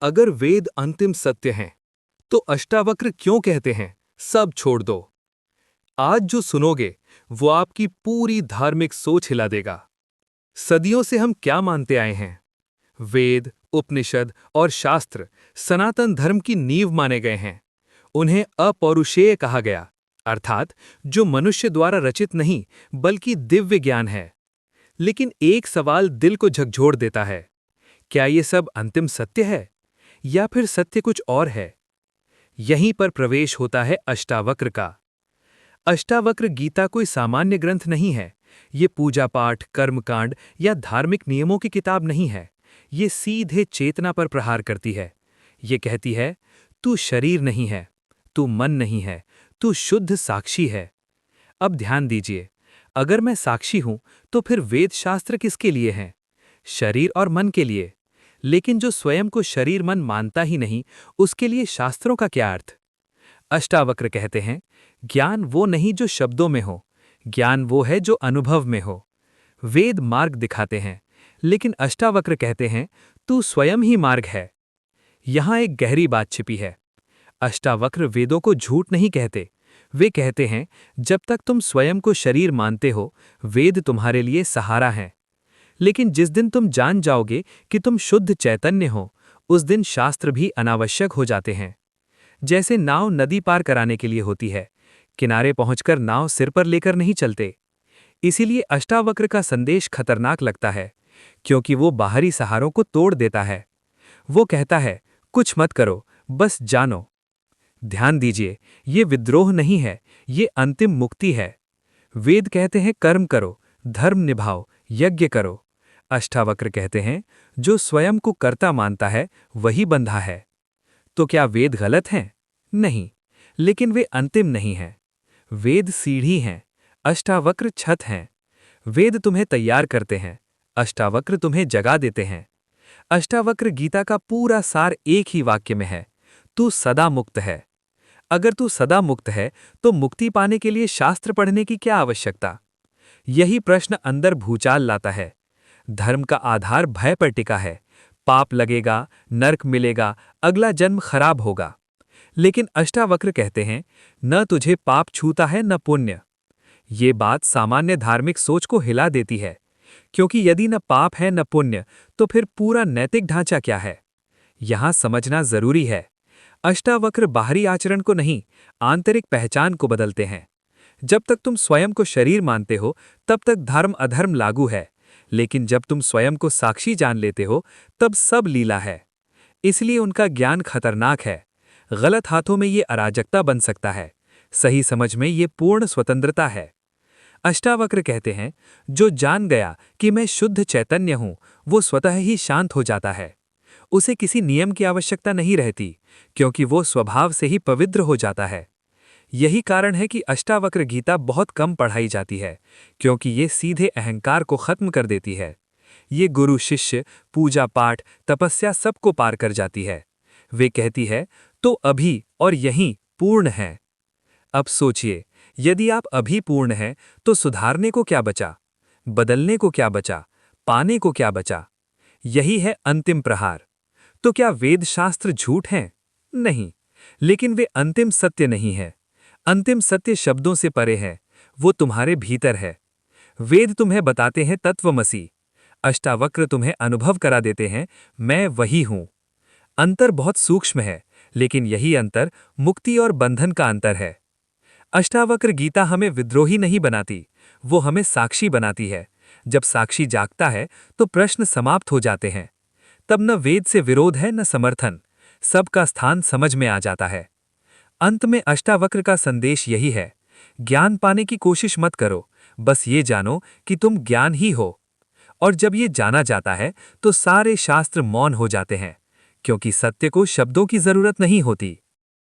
अगर वेद अंतिम सत्य हैं, तो अष्टावक्र क्यों कहते हैं सब छोड़ दो? आज जो सुनोगे वो आपकी पूरी धार्मिक सोच हिला देगा। सदियों से हम क्या मानते आए हैं? वेद, उपनिषद और शास्त्र सनातन धर्म की नींव माने गए हैं। उन्हें अपौरुषेय कहा गया, अर्थात जो मनुष्य द्वारा रचित नहीं बल्कि दिव्य ज्ञान है। लेकिन एक सवाल दिल को झकझोर देता है, क्या ये सब अंतिम सत्य है या फिर सत्य कुछ और है? यहीं पर प्रवेश होता है अष्टावक्र का। अष्टावक्र गीता कोई सामान्य ग्रंथ नहीं है। ये पूजा पाठ, कर्मकांड या धार्मिक नियमों की किताब नहीं है। ये सीधे चेतना पर प्रहार करती है। ये कहती है, तू शरीर नहीं है, तू मन नहीं है, तू शुद्ध साक्षी है। अब ध्यान दीजिए, अगर मैं साक्षी हूं तो फिर वेद शास्त्र किसके लिए हैं? शरीर और मन के लिए। लेकिन जो स्वयं को शरीर मन मानता ही नहीं, उसके लिए शास्त्रों का क्या अर्थ? अष्टावक्र कहते हैं, ज्ञान वो नहीं जो शब्दों में हो, ज्ञान वो है जो अनुभव में हो। वेद मार्ग दिखाते हैं, लेकिन अष्टावक्र कहते हैं, तू स्वयं ही मार्ग है। यहां एक गहरी बात छिपी है। अष्टावक्र वेदों को झूठ नहीं कहते। वे कहते हैं, जब तक तुम स्वयं को शरीर मानते हो, वेद तुम्हारे लिए सहारा हैं। लेकिन जिस दिन तुम जान जाओगे कि तुम शुद्ध चैतन्य हो, उस दिन शास्त्र भी अनावश्यक हो जाते हैं। जैसे नाव नदी पार कराने के लिए होती है, किनारे पहुंचकर नाव सिर पर लेकर नहीं चलते। इसीलिए अष्टावक्र का संदेश खतरनाक लगता है, क्योंकि वो बाहरी सहारों को तोड़ देता है। वो कहता है, कुछ मत करो, बस जानो। ध्यान दीजिए, ये विद्रोह नहीं है, ये अंतिम मुक्ति है। वेद कहते हैं कर्म करो, धर्म निभाओ, यज्ञ करो। अष्टावक्र कहते हैं, जो स्वयं को कर्ता मानता है वही बंधा है। तो क्या वेद गलत हैं? नहीं, लेकिन वे अंतिम नहीं हैं। वेद सीढ़ी हैं, अष्टावक्र छत हैं। वेद तुम्हें तैयार करते हैं, अष्टावक्र तुम्हें जगा देते हैं। अष्टावक्र गीता का पूरा सार एक ही वाक्य में है, तू सदा मुक्त है। अगर तू सदा मुक्त है तो मुक्ति पाने के लिए शास्त्र पढ़ने की क्या आवश्यकता? यही प्रश्न अंदर भूचाल लाता है। धर्म का आधार भय पर टिका है। पाप लगेगा, नरक मिलेगा, अगला जन्म खराब होगा। लेकिन अष्टावक्र कहते हैं, न तुझे पाप छूता है न पुण्य। ये बात सामान्य धार्मिक सोच को हिला देती है, क्योंकि यदि न पाप है न पुण्य, तो फिर पूरा नैतिक ढांचा क्या है? यहां समझना जरूरी है। अष्टावक्र बाहरी आचरण को नहीं, आंतरिक पहचान को बदलते हैं। जब तक तुम स्वयं को शरीर मानते हो, तब तक धर्म अधर्म लागू है। लेकिन जब तुम स्वयं को साक्षी जान लेते हो, तब सब लीला है। इसलिए उनका ज्ञान खतरनाक है। गलत हाथों में ये अराजकता बन सकता है, सही समझ में ये पूर्ण स्वतंत्रता है। अष्टावक्र कहते हैं, जो जान गया कि मैं शुद्ध चैतन्य हूं, वो स्वतः ही शांत हो जाता है। उसे किसी नियम की आवश्यकता नहीं रहती, क्योंकि वो स्वभाव से ही पवित्र हो जाता है। यही कारण है कि अष्टावक्र गीता बहुत कम पढ़ाई जाती है, क्योंकि ये सीधे अहंकार को खत्म कर देती है। ये गुरु शिष्य, पूजा पाठ, तपस्या सबको पार कर जाती है। वे कहती है, तो अभी और यहीं पूर्ण है। अब सोचिए, यदि आप अभी पूर्ण हैं, तो सुधारने को क्या बचा? बदलने को क्या बचा? पाने को क्या बचा? यही है अंतिम प्रहार। तो क्या वेद शास्त्र झूठ हैं? नहीं, लेकिन वे अंतिम सत्य नहीं है। अंतिम सत्य शब्दों से परे है, वो तुम्हारे भीतर है। वेद तुम्हें बताते हैं तत्वमसि, अष्टावक्र तुम्हें अनुभव करा देते हैं, मैं वही हूं। अंतर बहुत सूक्ष्म है, लेकिन यही अंतर मुक्ति और बंधन का अंतर है। अष्टावक्र गीता हमें विद्रोही नहीं बनाती, वो हमें साक्षी बनाती है। जब साक्षी जागता है तो प्रश्न समाप्त हो जाते हैं। तब न वेद से विरोध है न समर्थन, सबका स्थान समझ में आ जाता है। अंत में अष्टावक्र का संदेश यही है, ज्ञान पाने की कोशिश मत करो, बस ये जानो कि तुम ज्ञान ही हो। और जब ये जाना जाता है तो सारे शास्त्र मौन हो जाते हैं, क्योंकि सत्य को शब्दों की जरूरत नहीं होती।